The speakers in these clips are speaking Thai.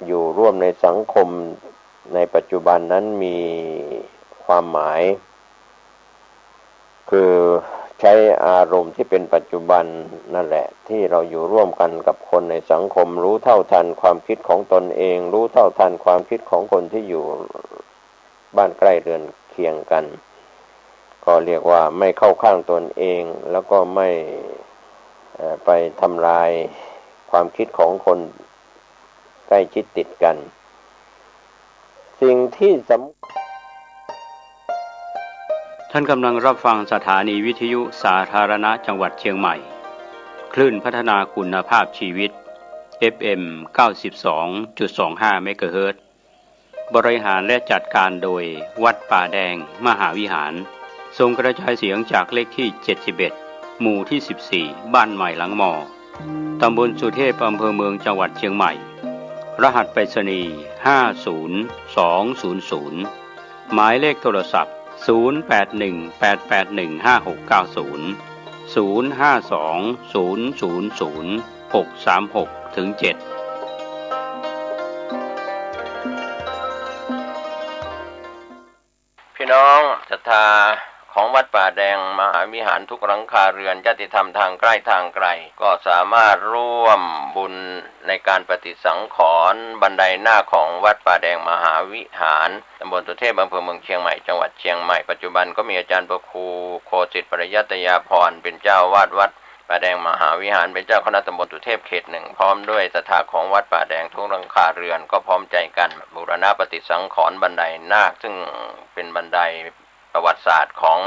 อยู่ร่วมในสังคมในปัจจุบันนั้นมีความหมายคือใช้อารมณ์ที่เป็นปัจจุบันนั่นแหละที่เราอยู่ร่วมกันกับคนในสังคมรู้เท่าทันความคิดของตนเองรู้เท่าทันความคิดของคนที่อยู่บ้านใกล้เรือนเคียงกันก็เรียกว่าไม่เข้าข้างตนเองแล้วก็ไม่ไปทำลายความคิดของคนใกล้ชิดติดกันสิ่งที่ท่านกำลังรับฟังสถานีวิทยุสาธารณะจังหวัดเชียงใหม่คลื่นพัฒนาคุณภาพชีวิต FM 92.25 เมกะเฮิรตซ์บริหารและจัดการโดยวัดป่าแดงมหาวิหารส่งกระจายเสียงจากเลขที่71หมู่ที่14บ้านใหม่หลังมอตำบลสุเทพอำเภอเมืองจังหวัดเชียงใหม่รหัสไปรษณีย์50200หมายเลขโทรศัพท์0818815690 0520000636-7พี่น้องศรัทธาของวัดป่าแดงมหาวิหารทุกหลังคาเรือนญาติธรรมทางใกล้ทางไกลก็สามารถร่วมบุญในการปฏิสังขรณ์บันไดหน้าของวัดป่าแดงมหาวิหารตำบลสุเทพอำเภอเมืองเชียงใหม่จังหวัดเชียงใหม่ปัจจุบันก็มีอาจารย์ประครูโคสิทธิปริยัตยาภรณ์เป็นเจ้าวาดวัดป่าแดงมหาวิหารเป็นเจ้าคณะตำบลสุเทพเขต 1พร้อมด้วยศรัทธาของวัดป่าแดงทุกหลังคาเรือนก็พร้อมใจกันบูรณะปฏิสังขรณ์บันไดนาคซึ่งเป็นบันไดประวัติศาสตร์ของ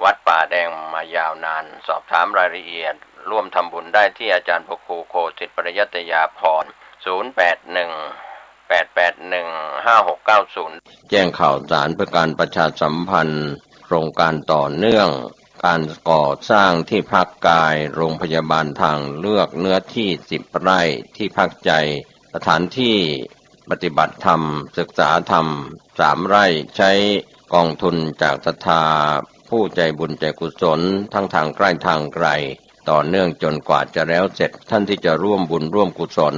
วัดป่าแดงมายาวนานสอบถามรายละเอียดร่วมทำบุญได้ที่อาจารย์พระครูโคสิทธิปริยัตยาภรณ์0818815690แจ้งข่าวสารเพื่อการประชาสัมพันธ์โครงการต่อเนื่องการก่อสร้างที่พักกายโรงพยาบาลทางเลือกเนื้อที่10 ไร่ที่พักใจสถานที่ปฏิบัติธรรมศึกษาธรรม3 ไร่ใช้กองทุนจากศรัทธาผู้ใจบุญใจกุศลทั้งทางใกล้ทางไกลต่อเนื่องจนกว่าจะแล้วเสร็จท่านที่จะร่วมบุญร่วมกุศล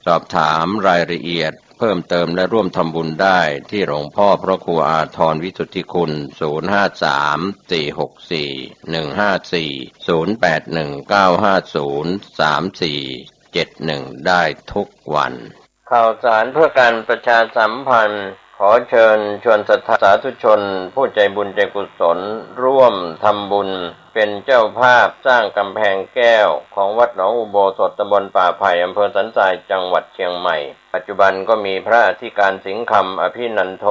สอบถามรายละเอียดเพิ่มเติมและร่วมทำบุญได้ที่หลวงพ่อพระครูอาทรวิสุทธิคุณ053-464-154-0819503471ได้ทุกวันข่าวสารเพื่อการประชาสัมพันธ์ขอเชิญชวนศรัทธาสาธุชนผู้ใจบุญใจกุศลร่วมทำบุญเป็นเจ้าภาพสร้างกำแพงแก้วของวัดหนองอุโบสถตำบลป่าไผ่อำเภอสันทรายจังหวัดเชียงใหม่ปัจจุบันก็มีพระอธิการสิงห์คำอภินันโท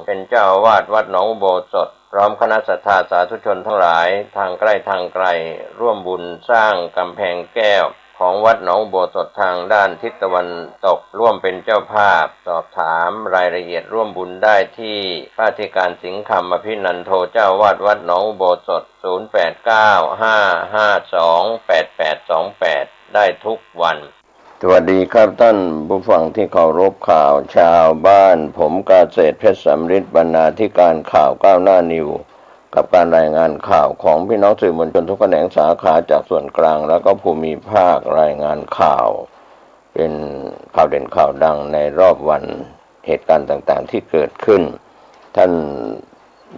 เป็นเจ้าอาวาสวัดหนองอุโบสถพร้อมคณะศรัทธาสาธุชนทั้งหลายทางใกล้ทางไกลร่วมบุญสร้างกำแพงแก้วของวัดหนองอุโบสถทางด้านทิศตะวันตกร่วมเป็นเจ้าภาพสอบถามรายละเอียดร่วมบุญได้ที่พระอธิการสิงห์คำอภินันโทเจ้าวาดวัดหนองอุโบสถ0895528828ได้ทุกวันสวัสดีครับท่านผู้ฟังที่เคารพข่าวชาวบ้านผมกาเกษตรเพชรสำริดบรรณาธิการข่าวก้าวหน้านิวกับการรายงานข่าวของพี่น้องสื่อมวลชนทุกแขนงสาขาจากส่วนกลางแล้วก็ภูมิภาครายงานข่าวเป็นข่าวเด่นข่าวดังในรอบวันเหตุการณ์ต่างๆที่เกิดขึ้นท่าน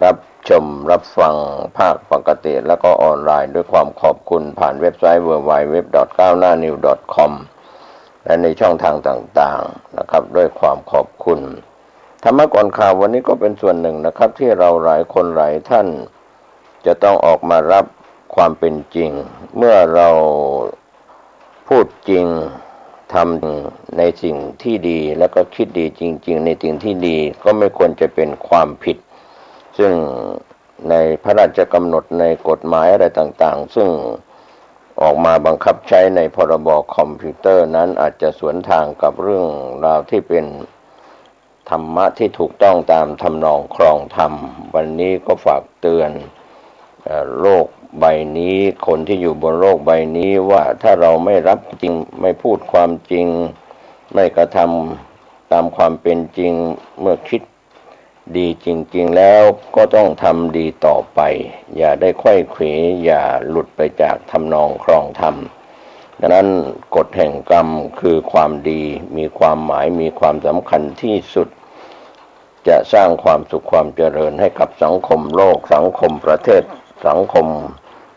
รับชมรับฟังภาคปกติแล้วก็ออนไลน์ด้วยความขอบคุณผ่านเว็บไซต์ www.gawnahnew.com และในช่องทางต่างๆนะครับด้วยความขอบคุณธรรมะก่อนข่าววันนี้ก็เป็นส่วนหนึ่งนะครับที่เราหลายคนหลายท่านจะต้องออกมารับความเป็นจริงเมื่อเราพูดจริงทำในสิ่งที่ดีแล้วก็คิดดีจริงๆในสิ่งที่ดีก็ไม่ควรจะเป็นความผิดซึ่งในพระราชกำหนดในกฎหมายอะไรต่างๆซึ่งออกมาบังคับใช้ในพรบคอมพิวเตอร์นั้นอาจจะสวนทางกับเรื่องราวที่เป็นธรรมะที่ถูกต้องตามทำนองครองธรรมวันนี้ก็ฝากเตือนโลกใบนี้คนที่อยู่บนโลกใบนี้ว่าถ้าเราไม่รับจริงไม่พูดความจริงไม่กระทำตามความเป็นจริงเมื่อคิดดีจริงๆแล้วก็ต้องทำดีต่อไปอย่าได้ไขว้เขวอย่าหลุดไปจากทำนองครองธรรม ดังนั้นกฎแห่งกรรมคือความดีมีความหมายมีความสำคัญที่สุดจะสร้างความสุขความเจริญให้กับสังคมโลกสังคมประเทศสังคม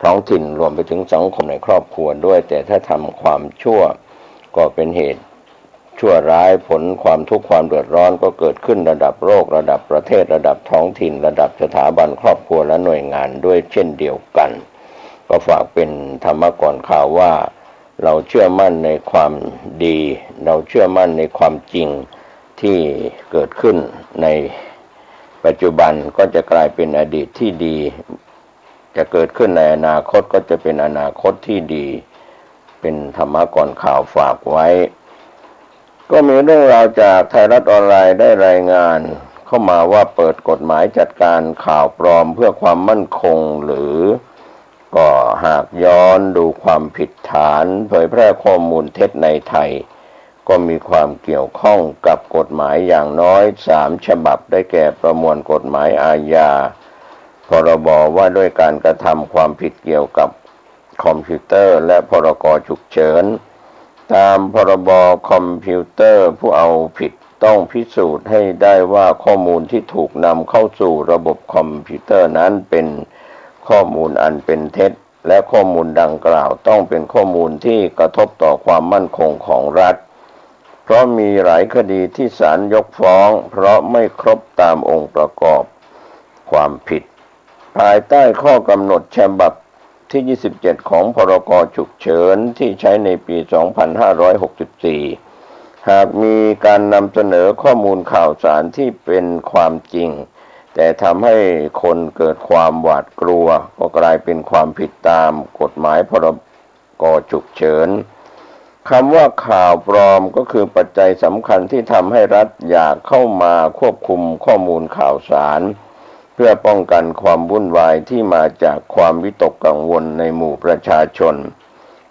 ท้องถิ่นรวมไปถึงสังคมในครอบครัวด้วยแต่ถ้าทำความชั่วก็เป็นเหตุชั่วร้ายผลความทุกข์ความเดือดร้อนก็เกิดขึ้นระดับโลกระดับประเทศระดับท้องถิ่นระดับสถาบันครอบครัวและหน่วยงานด้วยเช่นเดียวกันก็ฝากเป็นธรรมะก่อนข่าวว่าเราเชื่อมั่นในความดีเราเชื่อมั่นในความจริงที่เกิดขึ้นในปัจจุบันก็จะกลายเป็นอดีตที่ดีจะเกิดขึ้นในอนาคตก็จะเป็นอนาคตที่ดีเป็นธรรมะก่อนข่าวฝากไว้ก็มีเรื่องราวจากไทยรัฐออนไลน์ได้รายงานเข้ามาว่าเปิดกฎหมายจัดการข่าวปลอมเพื่อความมั่นคงหรือก็หากย้อนดูความผิดฐานเผยแพร่ข้อมูลเท็จในไทยก็มีความเกี่ยวข้องกับกฎหมายอย่างน้อย3ฉบับได้แก่ประมวลกฎหมายอาญาพรบว่าด้วยการกระทำความผิดเกี่ยวกับคอมพิวเตอร์และพรกฉุกเฉินตามพรบคอมพิวเตอร์ผู้เอาผิดต้องพิสูจน์ให้ได้ว่าข้อมูลที่ถูกนำเข้าสู่ระบบคอมพิวเตอร์นั้นเป็นข้อมูลอันเป็นเท็จและข้อมูลดังกล่าวต้องเป็นข้อมูลที่กระทบต่อความมั่นคงของรัฐเพราะมีหลายคดีที่ศาลยกฟ้องเพราะไม่ครบตามองค์ประกอบความผิดภายใต้ข้อกำหนดฉบับที่27ของพรกฉุกเฉินที่ใช้ในปี 2564 หากมีการนำเสนอข้อมูลข่าวสารที่เป็นความจริงแต่ทำให้คนเกิดความหวาดกลัวก็กลายเป็นความผิดตามกฎหมายพรกฉุกเฉินคำว่าข่าวปลอมก็คือปัจจัยสำคัญที่ทำให้รัฐอยากเข้ามาควบคุมข้อมูลข่าวสารเพื่อป้องกันความวุ่นวายที่มาจากความวิตกกังวลในหมู่ประชาชน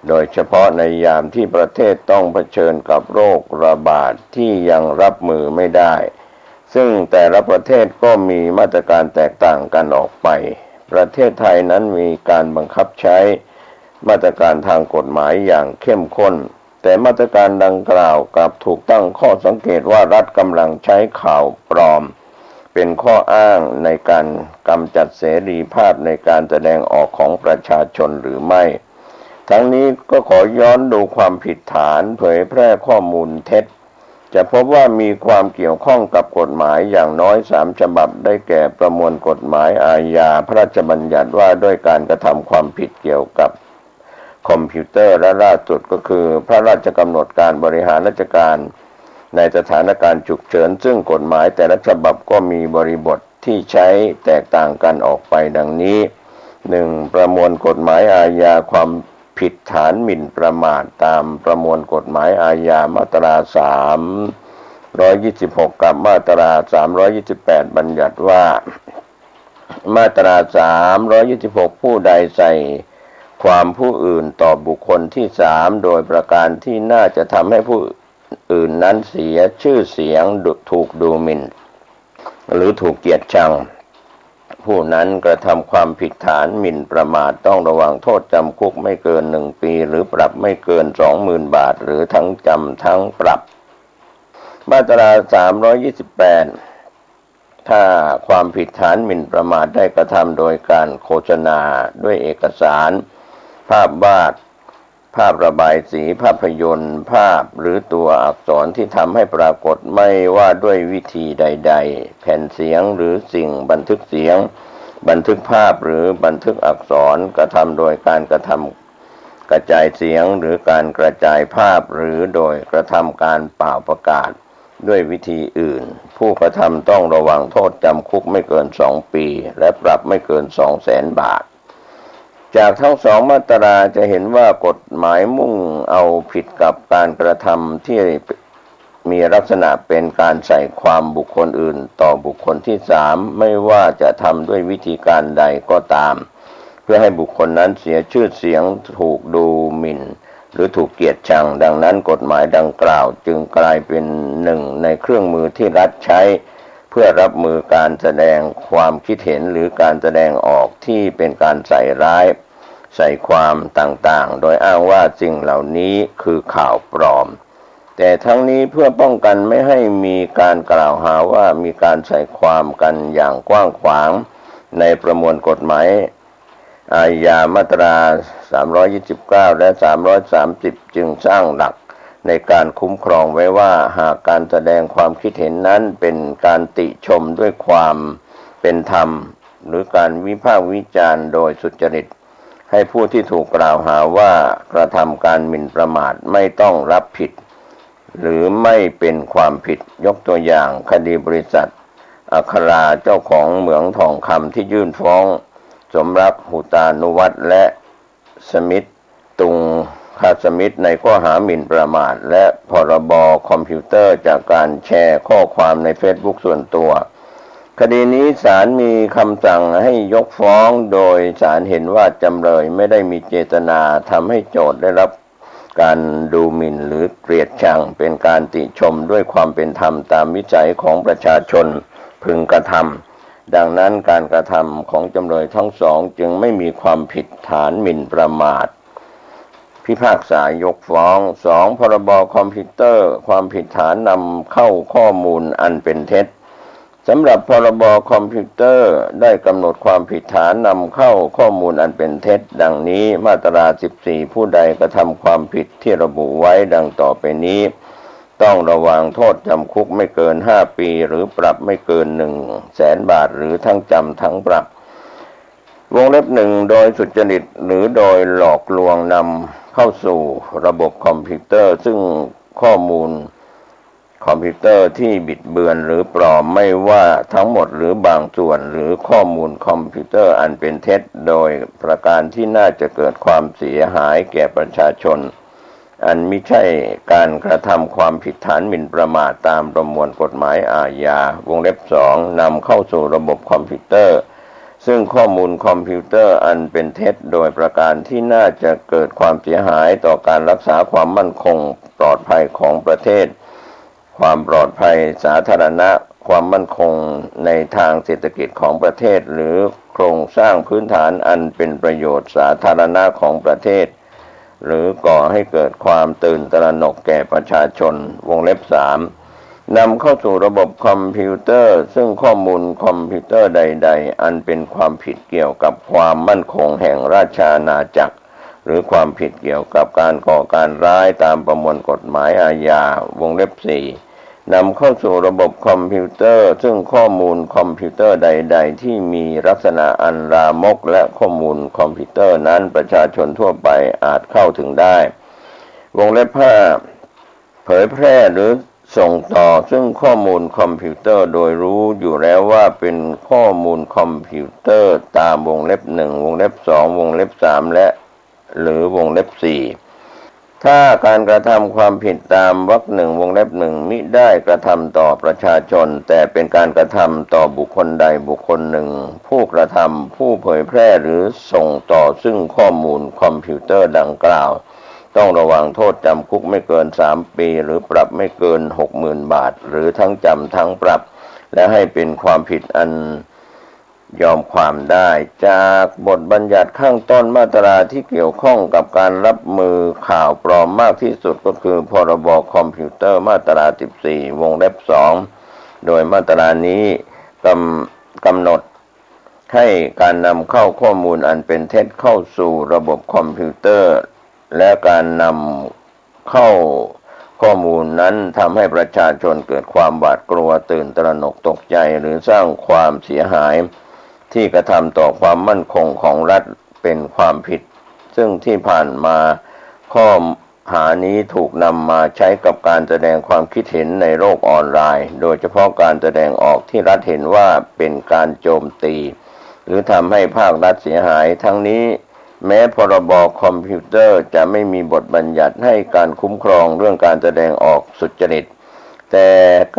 โดยเฉพาะในยามที่ประเทศต้องเผชิญกับโรคระบาดที่ยังรับมือไม่ได้ซึ่งแต่ละประเทศก็มีมาตรการแตกต่างกันออกไปประเทศไทยนั้นมีการบังคับใช้มาตรการทางกฎหมายอย่างเข้มข้นแต่มาตรการดังกล่าวกลับถูกตั้งข้อสังเกตว่ารัฐกำลังใช้ข่าวปลอมเป็นข้ออ้างในการกำจัดเสรีภาพในการแสดงออกของประชาชนหรือไม่ทั้งนี้ก็ขอย้อนดูความผิดฐานเผยแพร่ข้อมูลเท็จจะพบว่ามีความเกี่ยวข้องกับกฎหมายอย่างน้อย3ฉบับได้แก่ประมวลกฎหมายอาญาพระราชบัญญัติว่าด้วยการกระทำความผิดเกี่ยวกับคอมพิวเตอร์และล่าสุดก็คือพระราชกำหนดการบริหารราชการในสถานการณ์ฉุกเฉินซึ่งกฎหมายแต่ละฉบับก็มีบริบทที่ใช้แตกต่างกันออกไปดังนี้ 1. ประมวลกฎหมายอาญาความผิดฐานหมิ่นประมาทตามประมวลกฎหมายอาญามาตรา326กับมาตรา328บัญญัติว่ามาตรา326ผู้ใดใส่ความผู้อื่นต่อบุคคลที่3โดยประการที่น่าจะทำให้ผู้อื่นนั้นเสียชื่อเสียงถูกดูหมิ่นหรือถูกเกลียดชังผู้นั้นกระทำความผิดฐานหมิ่นประมาทต้องระวังโทษจำคุกไม่เกิน1 ปีหรือปรับไม่เกิน 20,000 บาทหรือทั้งจำทั้งปรับมาตรา328ถ้าความผิดฐานหมิ่นประมาทได้กระทำโดยการโฆษณาด้วยเอกสารภาพวาดภาพระบายสีภาพยนตร์ภาพหรือตัวอักษรที่ทำให้ปรากฏไม่ว่าด้วยวิธีใดๆแผ่นเสียงหรือสิ่งบันทึกเสียงบันทึกภาพหรือบันทึกอักษรกระทำโดยการกระทำกระจายเสียงหรือการกระจายภาพหรือโดยกระทำการเป่าประกาศด้วยวิธีอื่นผู้กระทำต้องระวังโทษจำคุกไม่เกิน2 ปีและปรับไม่เกิน 200,000 บาทจากทั้ง2มาตราจะเห็นว่ากฎหมายมุ่งเอาผิดกับการกระทำที่มีลักษณะเป็นการใส่ความบุคคลอื่นต่อบุคคลที่3ไม่ว่าจะทำด้วยวิธีการใดก็ตามเพื่อให้บุคคลนั้นเสียชื่อเสียงถูกดูหมิ่นหรือถูกเกลียดชังดังนั้นกฎหมายดังกล่าวจึงกลายเป็นหนึ่งในเครื่องมือที่รัฐใช้เพื่อรับมือการแสดงความคิดเห็นหรือการแสดงออกที่เป็นการใส่ร้าย ใส่ความต่างๆโดยอ้างว่าสิ่งเหล่านี้คือข่าวปลอมแต่ทั้งนี้เพื่อป้องกันไม่ให้มีการกล่าวหาว่ามีการใส่ความกันอย่างกว้างขวางในประมวลกฎหมายอาญามาตรา 329 และ 330 จึงสร้างหลักในการคุ้มครองไว้ว่าหากการแสดงความคิดเห็นนั้นเป็นการติชมด้วยความเป็นธรรมหรือการวิพากษ์วิจารณ์โดยสุจริตให้ผู้ที่ถูกกล่าวหาว่ากระทำการหมิ่นประมาทไม่ต้องรับผิดหรือไม่เป็นความผิดยกตัวอย่างคดีบริษัทอัคราเจ้าของเหมืองทองคำที่ยื่นฟ้องสมรักหุตานุวัฒน์และสมิทธิ์ตุงคาสมิทธิ์ในข้อหาหมิ่นประมาทและพรบคอมพิวเตอร์จากการแชร์ข้อความในเฟซบุ๊กส่วนตัวคดีนี้ศาลมีคำสั่งให้ยกฟ้องโดยศาลเห็นว่าจำเลยไม่ได้มีเจตนาทำให้โจทก์ได้รับการดูหมิ่นหรือเกลียดชังเป็นการติชมด้วยความเป็นธรรมตามวิจัยของประชาชนพึงกระทำดังนั้นการกระทำของจำเลยทั้งสองจึงไม่มีความผิดฐานหมิ่นประมาทพิพากษายกฟ้อง 2. พรบคอมพิวเตอร์ความผิดฐานนำเข้าข้อมูลอันเป็นเท็จสำหรับพรบคอมพิวเตอร์ได้กำหนดความผิดฐานนำเข้าข้อมูลอันเป็นเท็จดังนี้มาตรา 14 ผู้ใดกระทำความผิดที่ระบุไว้ดังต่อไปนี้ต้องระวังโทษจำคุกไม่เกิน5 ปีหรือปรับไม่เกิน100,000 บาทหรือทั้งจำทั้งปรับวงเล็บ1โดยสุจริตหรือโดยหลอกลวงนำเข้าสู่ระบบคอมพิวเตอร์ซึ่งข้อมูลคอมพิวเตอร์ที่บิดเบือนหรือปลอมไม่ว่าทั้งหมดหรือบางส่วนหรือข้อมูลคอมพิวเตอร์อันเป็นเท็จโดยประการที่น่าจะเกิดความเสียหายแก่ประชาชนอันมิใช่การกระทำความผิดฐานหมิ่นประมาทตามประมวลกฎหมายอาญาวงเล็บ2นำเข้าสู่ระบบคอมพิวเตอร์ซึ่งข้อมูลคอมพิวเตอร์อันเป็นเท็จโดยประการที่น่าจะเกิดความเสียหายต่อการรักษาความมั่นคงปลอดภัยของประเทศความปลอดภัยสาธารณะความมั่นคงในทางเศรษฐกิจของประเทศหรือโครงสร้างพื้นฐานอันเป็นประโยชน์สาธารณะของประเทศหรือก่อให้เกิดความตื่นตระหนกแก่ประชาชนวงเล็บ3นำเข้าสู่ระบบคอมพิวเตอร์ซึ่งข้อมูลคอมพิวเตอร์ใดๆอันเป็นความผิดเกี่ยวกับความมั่นคงแห่งราชอาณาจักรหรือความผิดเกี่ยวกับการก่อการร้ายตามประมวลกฎหมายอาญาวงเล็บ4นำเข้าสู่ระบบคอมพิวเตอร์ซึ่งข้อมูลคอมพิวเตอร์ใดๆที่มีลักษณะอันลามกและข้อมูลคอมพิวเตอร์นั้นประชาชนทั่วไปอาจเข้าถึงได้วงเล็บ5เผยแพร่หรือส่งต่อซึ่งข้อมูลคอมพิวเตอร์โดยรู้อยู่แล้วว่าเป็นข้อมูลคอมพิวเตอร์ตามวงเล็บ1วงเล็บ2วงเล็บ3และหรือวงเล็บ4ถ้าการกระทำความผิดตามวรรค1วงเล็บ1มิได้กระทำต่อประชาชนแต่เป็นการกระทำต่อบุคคลใดบุคคลหนึ่งผู้กระทำผู้เผยแพร่หรือส่งต่อซึ่งข้อมูลคอมพิวเตอร์ดังกล่าวต้องระวังโทษจำคุกไม่เกิน3 ปีหรือปรับไม่เกิน 60,000 บาทหรือทั้งจำทั้งปรับและให้เป็นความผิดอันยอมความได้จากบทบัญญัติข้างต้นมาตราที่เกี่ยวข้องกับการรับมือข่าวปลอมมากที่สุดก็คือพรบคอมพิวเตอร์มาตรา 14 วงเล็บ 2โดยมาตรานี้กำหนดให้การนำเข้าข้อมูลอันเป็นเท็จเข้าสู่ระบบคอมพิวเตอร์และการนำเข้าข้อมูลนั้นทำให้ประชาชนเกิดความหวาดกลัวตื่นตระหนกตกใจหรือสร้างความเสียหายที่กระทำต่อความมั่นคงของรัฐเป็นความผิดซึ่งที่ผ่านมาข้อหานี้ถูกนำมาใช้กับการแสดงความคิดเห็นในโลกออนไลน์โดยเฉพาะการแสดงออกที่รัฐเห็นว่าเป็นการโจมตีหรือทำให้ภาครัฐเสียหายทั้งนี้แม้พรบคอมพิวเตอร์จะไม่มีบทบัญญัติให้การคุ้มครองเรื่องการแสดงออกสุจริตแต่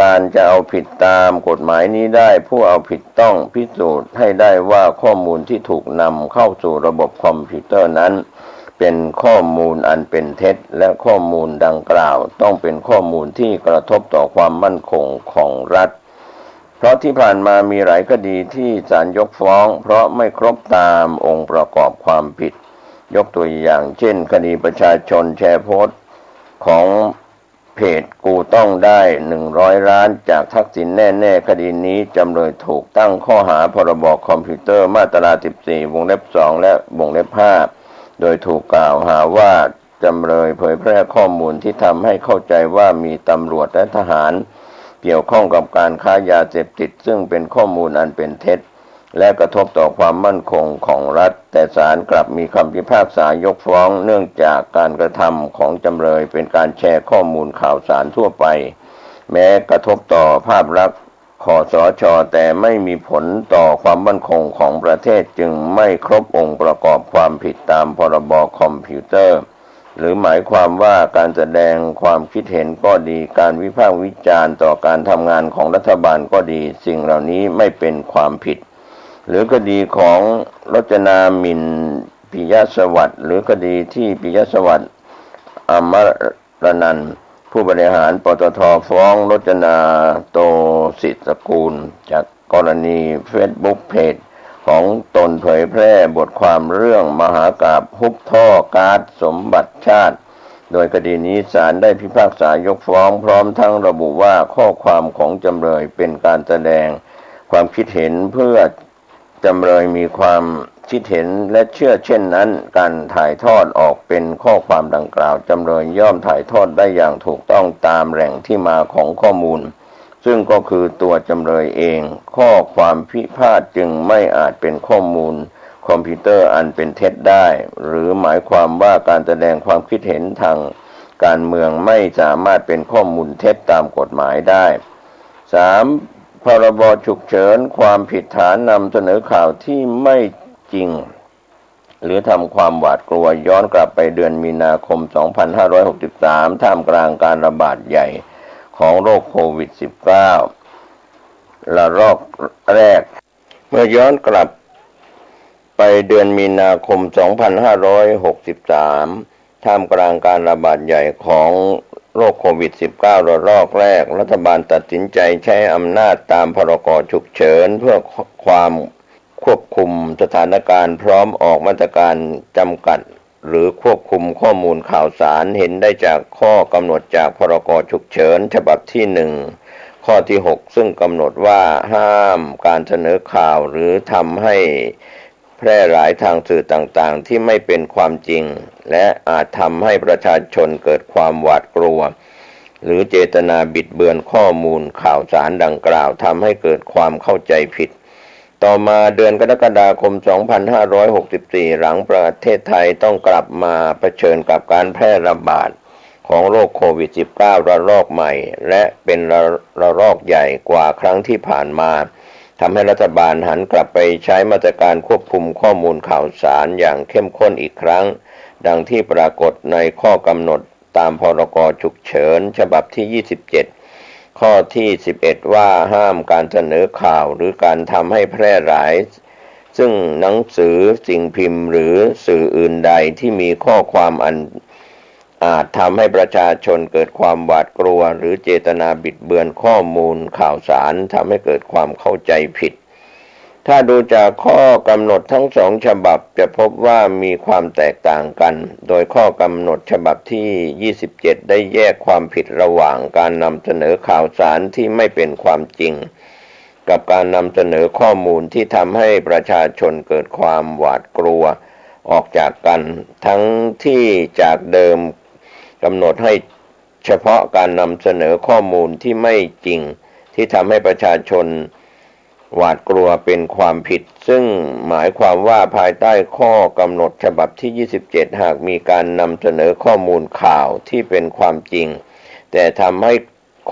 การจะเอาผิดตามกฎหมายนี้ได้ผู้เอาผิดต้องพิสูจน์ให้ได้ว่าข้อมูลที่ถูกนำเข้าสู่ระบบคอมพิวเตอร์นั้นเป็นข้อมูลอันเป็นเท็จและข้อมูลดังกล่าวต้องเป็นข้อมูลที่กระทบต่อความมั่นคงของรัฐเพราะที่ผ่านมามีหลายคดีที่ศาลยกฟ้องเพราะไม่ครบตามองค์ประกอบความผิด ยกตัวอย่างเช่นคดีประชาชนแชร์โพสต์ของเพจกูต้องได้100 ล้านจากทักษิณแน่ๆคดีนี้จำเลยถูกตั้งข้อหาพรบคอมพิวเตอร์มาตรา14 วงเล็บ 2 และวงเล็บ 5 โดยถูกกล่าวหาว่าจำเลยเผยแพร่ข้อมูลที่ทำให้เข้าใจว่ามีตำรวจและทหารเกี่ยวข้องกับการค้ายาเสพติดซึ่งเป็นข้อมูลอันเป็นเท็จและกระทบต่อความมั่นคงของรัฐแต่ศาลกลับมีคำพิพากษายกฟ้องเนื่องจากการกระทำของจำเลยเป็นการแชร์ข้อมูลข่าวสารทั่วไปแม้กระทบต่อภาพลักษณ์คสช.แต่ไม่มีผลต่อความมั่นคงของประเทศจึงไม่ครบองค์ประกอบความผิดตามพรบคอมพิวเตอร์หรือหมายความว่าการแสดงความคิดเห็นก็ดีการวิพากษ์วิจารณ์ต่อการทำงานของรัฐบาลก็ดีสิ่งเหล่านี้ไม่เป็นความผิดหรือคดีของรจนาหมิ่นปิยสวัสดิ์หรือคดีที่ปิยสวัสดิ์อมรนันท์ผู้บริหารปตท.ฟ้องรจนาโตศิษฐกูลจากกรณีเฟซบุ๊กเพจของตนเผยแพร่บทความเรื่องมหากาพย์ฮุบท่อก๊าซสมบัติชาติโดยคดีนี้ศาลได้พิพากษายกฟ้องพร้อมทั้งระบุว่าข้อความของจำเลยเป็นการแสดงความคิดเห็นเพื่อจำเลยมีความคิดเห็นและเชื่อเช่นนั้นการถ่ายทอดออกเป็นข้อความดังกล่าวจำเลยย่อมถ่ายทอดได้อย่างถูกต้องตามแหล่งที่มาของข้อมูลซึ่งก็คือตัวจำเลยเองข้อความพิพาทจึงไม่อาจเป็นข้อมูลคอมพิวเตอร์อันเป็นเท็จได้หรือหมายความว่าการแสดงความคิดเห็นทางการเมืองไม่สามารถเป็นข้อมูลเท็จตามกฎหมายได้ 3. พรบฉุกเฉินความผิดฐานนำเสนอข่าวที่ไม่จริงหรือทำความหวาดกลัวย้อนกลับไปเดือนมีนาคม 2563 ท่ามกลางการระบาดใหญ่ของโรคโควิด -19 ระลอกแรกเมื่อย้อนกลับไปเดือนมีนาคม 2563 ท่ามกลางการระบาดใหญ่ของโรคโควิด -19 ระลอกแรกรัฐบาลตัดสินใจใช้อำนาจตามพรกฉุกเฉินเพื่อความควบคุมสถานการณ์พร้อมออกมาตรการจำกัดหรือควบคุมข้อมูลข่าวสารเห็นได้จากข้อกำหนดจากพรกฉุกเฉินฉบับที่1ข้อที่6ซึ่งกำหนดว่าห้ามการเสนอข่าวหรือทำให้แพร่หลายทางสื่อต่างๆที่ไม่เป็นความจริงและอาจทำให้ประชาชนเกิดความหวาดกลัวหรือเจตนาบิดเบือนข้อมูลข่าวสารดังกล่าวทำให้เกิดความเข้าใจผิดต่อมาเดือนกรกฎาคม 2564 หลังประเทศไทยต้องกลับมาเผชิญกับการแพร่ระบาดของโรคโควิด -19 ระลอกใหม่และเป็นระลอกใหญ่กว่าครั้งที่ผ่านมาทำให้รัฐบาลหันกลับไปใช้มาตรการควบคุมข้อมูลข่าวสารอย่างเข้มข้นอีกครั้งดังที่ปรากฏในข้อกำหนดตามพรกฉุกเฉินฉบับที่ 27 ข้อที่ 11 ว่าห้ามการเสนอข่าวหรือการทำให้แพร่หลายซึ่งหนังสือสิ่งพิมพ์หรือสื่ออื่นใดที่มีข้อความอันอาจทำให้ประชาชนเกิดความหวาดกลัวหรือเจตนาบิดเบือนข้อมูลข่าวสารทำให้เกิดความเข้าใจผิดถ้าดูจากข้อกำหนดทั้งสองฉบับจะพบว่ามีความแตกต่างกันโดยข้อกำหนดฉบับที่ 27 ได้แยกความผิดระหว่างการนำเสนอข่าวสารที่ไม่เป็นความจริงกับการนำเสนอข้อมูลที่ทำให้ประชาชนเกิดความหวาดกลัวออกจากกันทั้งที่จากเดิมกำหนดให้เฉพาะการนำเสนอข้อมูลที่ไม่จริงที่ทำให้ประชาชนหวาดกลัวเป็นความผิดซึ่งหมายความว่าภายใต้ข้อกำหนดฉบับที่ 27 หากมีการนำเสนอข้อมูลข่าวที่เป็นความจริงแต่ทำให้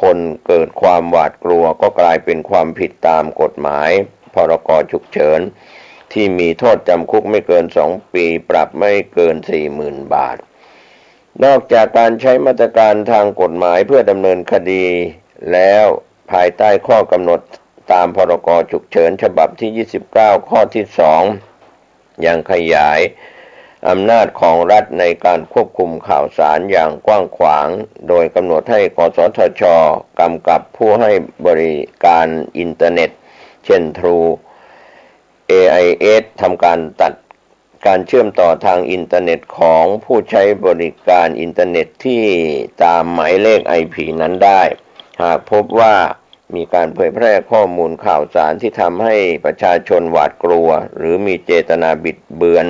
คนเกิดความหวาดกลัวก็กลายเป็นความผิดตามกฎหมายพรกฉุกเฉินที่มีโทษจำคุกไม่เกิน2 ปีปรับไม่เกิน 40,000 บาทนอกจากการใช้มาตรการทางกฎหมายเพื่อดำเนินคดีแล้วภายใต้ข้อกำหนดตามพรกฉุกเฉินฉบับที่ 29 ข้อที่ 2 ยังขยายอำนาจของรัฐในการควบคุมข่าวสารอย่างกว้างขวางโดยกำหนดให้กสทช.กำกับผู้ให้บริการอินเทอร์เน็ตเช่น True AIS ทำการตัด การเชื่อมต่อทางอินเทอร์เน็ตของผู้ใช้บริการอินเทอร์เน็ตที่ตามหมายเลข IP นั้นได้หากพบว่ามีการเผยแพร่ข้อมูลข่าวสารที่ทำให้ประชาชนหวาดกลัวหรือมีเจตนาบิดเบือน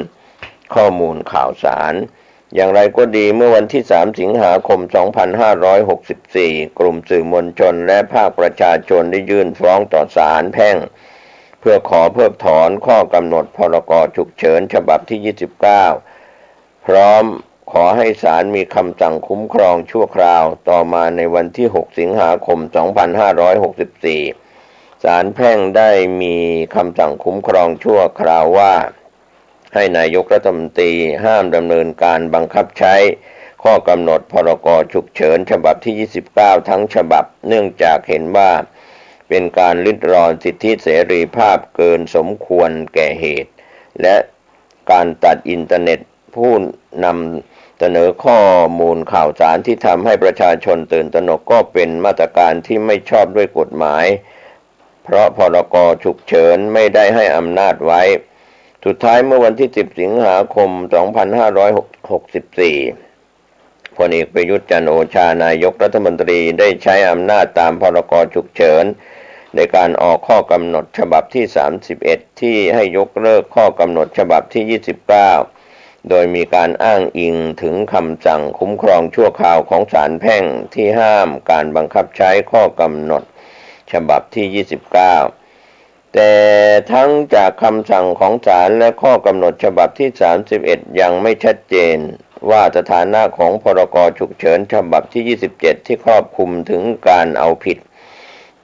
ข้อมูลข่าวสารอย่างไรก็ดีเมื่อวันที่ 3 สิงหาคม 2564 กลุ่มสื่อมวลชนและภาคประชาชนได้ยื่นฟ้องต่อศาลแพ่งเพื่อขอเพิกถอนข้อกำหนดพรกฉุกเฉินฉบับที่ 29 พร้อมขอให้ศาลมีคำสั่งคุ้มครองชั่วคราวต่อมาในวันที่ 6 สิงหาคม 2564 ศาลแพ่งได้มีคำสั่งคุ้มครองชั่วคราวว่าให้นายกรัฐมนตรีห้ามดำเนินการบังคับใช้ข้อกำหนดพรกฉุกเฉินฉบับที่ 29 ทั้งฉบับเนื่องจากเห็นว่าเป็นการริดรอนสิทธิเสรีภาพเกินสมควรแก่เหตุและการตัดอินเทอร์เน็ตผู้นำเสนอข้อมูลข่าวสารที่ทำให้ประชาชนตื่นตระหนกก็เป็นมาตรการที่ไม่ชอบด้วยกฎหมายเพราะพรกฉุกเฉินไม่ได้ให้อำนาจไว้สุดท้ายเมื่อวันที่ 10 สิงหาคม 2564 พลเอกประยุทธ์จันทร์โอชานายกรัฐมนตรีได้ใช้อำนาจตามพรกฉุกเฉินในการออกข้อกำหนดฉบับที่ 31 ที่ให้ยกเลิกข้อกำหนดฉบับที่ 29 โดยมีการอ้างอิงถึงคำสั่งคุ้มครองชั่วคราวของศาลแพ่งที่ห้ามการบังคับใช้ข้อกำหนดฉบับที่ 29 แต่ทั้งจากคำสั่งของศาลและข้อกำหนดฉบับที่ 31 ยังไม่ชัดเจนว่าสถานะของพรกฉุกเฉินฉบับที่ 27 ที่ครอบคลุมถึงการเอาผิด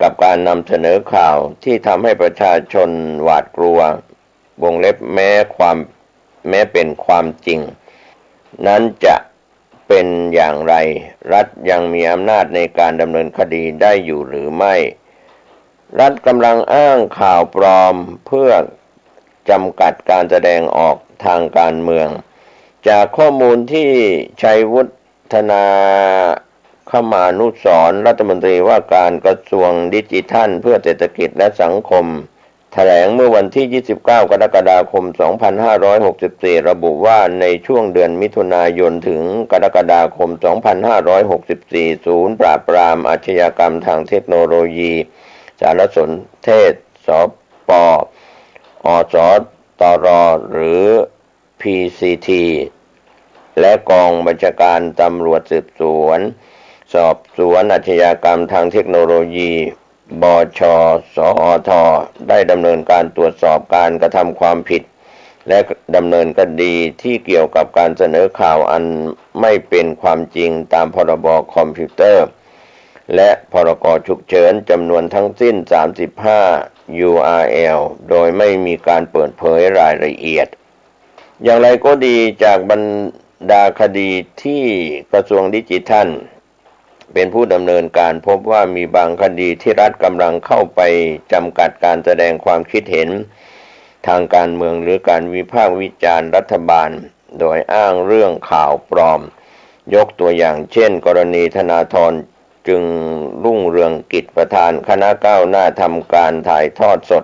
กับการนำเสนอข่าวที่ทำให้ประชาชนหวาดกลัววงเล็บแม้เป็นความจริงนั้นจะเป็นอย่างไรรัฐยังมีอำนาจในการดำเนินคดีได้อยู่หรือไม่รัฐกำลังอ้างข่าวปลอมเพื่อจำกัดการแสดงออกทางการเมืองจากข้อมูลที่ชัยวุฒนาคมานุสรณ์รัฐมนตรีว่าการกระทรวงดิจิทัลเพื่อเศรษฐกิจและสังคมแถลงเมื่อวันที่ 29 กรกฎาคม 2564 ระบุว่าในช่วงเดือนมิถุนายนถึงกรกฎาคม 2564 ศูนย์ปราบปรามอาชญากรรมทางเทคโนโลยีสารสนเทศสปอสตรหรือ PCT และกองบัญชาการตำรวจสืบสวนสอบสวนอาชญากรรมทางเทคโนโลยีบช.สอท.ได้ดำเนินการตรวจสอบการกระทำความผิดและดำเนินคดีที่เกี่ยวกับการเสนอข่าวอันไม่เป็นความจริงตามพรบคอมพิวเตอร์และพรกฉุกเฉินจำนวนทั้งสิ้น 35 URL โดยไม่มีการเปิดเผยรายละเอียดอย่างไรก็ดีจากบรรดาคดีที่กระทรวงดิจิทัลเป็นผู้ดำเนินการพบว่ามีบางคดีที่รัฐกำลังเข้าไปจำกัดการแสดงความคิดเห็นทางการเมืองหรือการวิพากษ์วิจารณ์รัฐบาลโดยอ้างเรื่องข่าวปลอมยกตัวอย่างเช่นกรณีธนาธรจึงรุ่งเรืองกิจประธานคณะก้าวหน้าทำการถ่ายทอดสด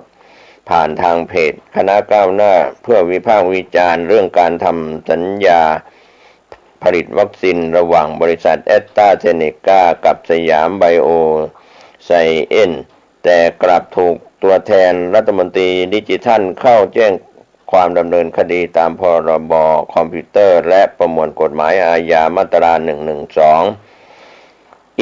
ผ่านทางเพจคณะก้าวหน้าเพื่อวิพากษ์วิจารณ์เรื่องการทำสัญญาผลิตวัคซีนระหว่างบริษัทแอสตราเซเนกากับสยามไบโอไซเอนซ์แต่กลับถูกตัวแทนรัฐมนตรีดิจิทัลเข้าแจ้งความดำเนินคดีตามพรบคอมพิวเตอร์และประมวลกฎหมายอาญามาตรา 112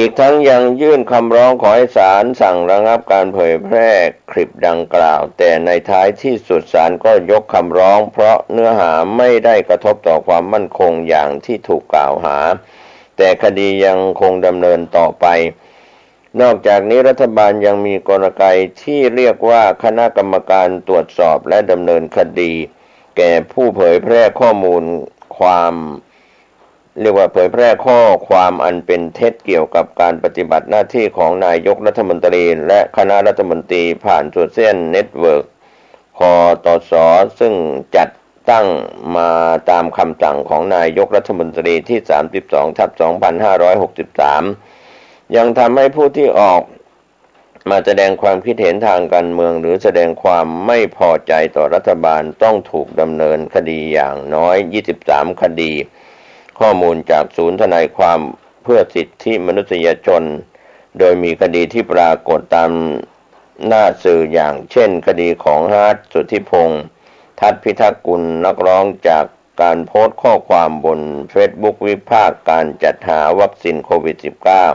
อีกทั้งยังยื่นคำร้องขอให้ศาลสั่งระงับการเผยแพร่คลิปดังกล่าวแต่ในท้ายที่สุดศาลก็ยกคำร้องเพราะเนื้อหาไม่ได้กระทบต่อความมั่นคงอย่างที่ถูกกล่าวหาแต่คดียังคงดำเนินต่อไปนอกจากนี้รัฐบาลยังมีกลไกที่เรียกว่าคณะกรรมการตรวจสอบและดำเนินคดีแก่ผู้เผยแพร่ข้อมูลเผยแพร่ข้อความอันเป็นเท็จเกี่ยวกับการปฏิบัติหน้าที่ของนายกรัฐมนตรีและคณะรัฐมนตรีผ่านโซเชียลเน็ตเวิร์กคตส.ซึ่งจัดตั้งมาตามคำสั่งของนายกรัฐมนตรีที่ 32/2563 ยังทำให้ผู้ที่ออก มาแสดงความคิดเห็นทางการเมืองหรือแสดงความไม่พอใจต่อรัฐบาลต้องถูกดำเนินคดีอย่างน้อย23คดีข้อมูลจากศูนย์ทนายความเพื่อสิทธิมนุษยชนโดยมีคดีที่ปรากฏตามหน้าสื่ออย่างเช่นคดีของฮาร์ทสุทธิพงษ์ทัศน์พิทักษ์กุลนักร้องจากการโพสต์ข้อความบนเฟซบุ๊กวิพากษ์การจัดหาวัคซีนโควิด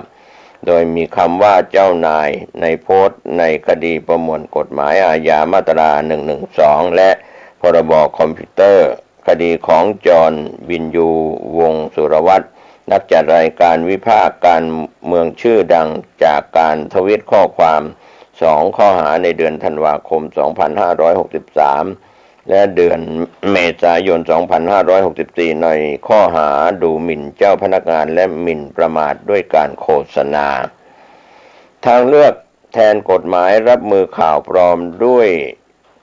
-19 โดยมีคำว่าเจ้านายในโพสต์ในคดีประมวลกฎหมายอาญามาตรา112และพรบคอมพิวเตอร์คดีของจอห์นวินยูวงศ์สุรวัตรนักจัดรายการวิพากษ์การเมืองชื่อดังจากการทวิตข้อความ2ข้อหาในเดือนธันวาคม2563และเดือนเมษายน2564ในข้อหาดูหมิ่นเจ้าพนักงานและหมิ่นประมาทด้วยการโฆษณาทางเลือกแทนกฎหมายรับมือข่าวปลอมด้วย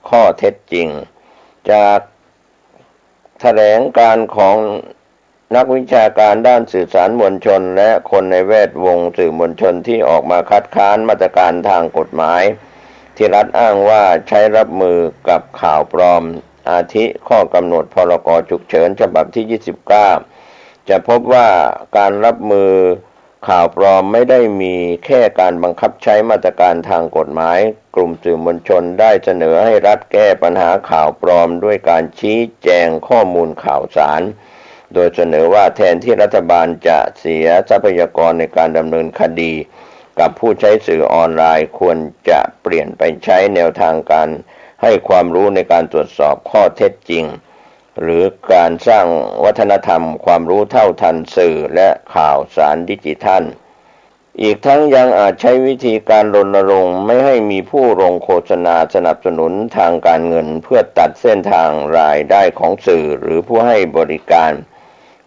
ข้อเท็จจริงจากแถลงการของนักวิชาการด้านสื่อสารมวลชนและคนในแวดวงสื่อมวลชนที่ออกมาคัดค้านมาตรการทางกฎหมายที่รัฐอ้างว่าใช้รับมือกับข่าวปลอมอาทิข้อกำหนดพรกฉุกเฉินฉบับที่29จะพบว่าการรับมือข่าวปลอมไม่ได้มีแค่การบังคับใช้มาตรการทางกฎหมายกลุ่มสื่อมวลชนได้เสนอให้รัฐแก้ปัญหาข่าวปลอมด้วยการชี้แจงข้อมูลข่าวสารโดยเสนอว่าแทนที่รัฐบาลจะเสียทรัพยากรในการดำเนินคดีกับผู้ใช้สื่อออนไลน์ควรจะเปลี่ยนไปใช้แนวทางการให้ความรู้ในการตรวจสอบข้อเท็จจริงหรือการสร้างวัฒนธรรมความรู้เท่าทันสื่อและข่าวสารดิจิทัลอีกทั้งยังอาจใช้วิธีการรณรงค์ไม่ให้มีผู้ลงโฆษณาสนับสนุนทางการเงินเพื่อตัดเส้นทางรายได้ของสื่อหรือผู้ให้บริการ